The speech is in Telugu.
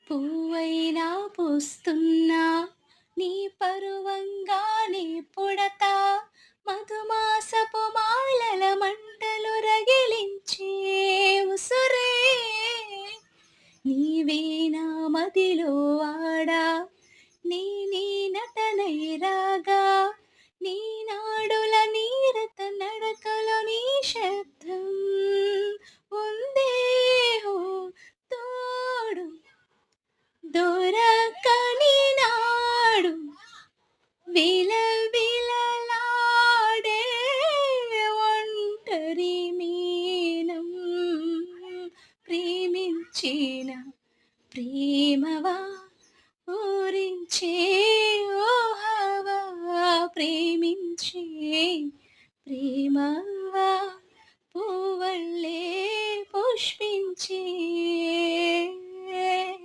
పువ్వైనా పూస్తున్నా నీ పరువంగానే పుడతా మధుమాసపు మాలల మంటలు రగిలించే ఉసురే నీవే నా మదిలో వాడా నీ నీ నటనై రాగా నీ నాడుల నీరత నడకలో నీ శబ్దం ఉందే ఓ తోడు దొరకని నాడు విలవిలలాడే ఒంటరి మీనం ప్రేమించిన ప్రేమవా ఊరించే ఓహవా ప్రేమించే ప్రేమవా పువ్వల్లే పుష్పించే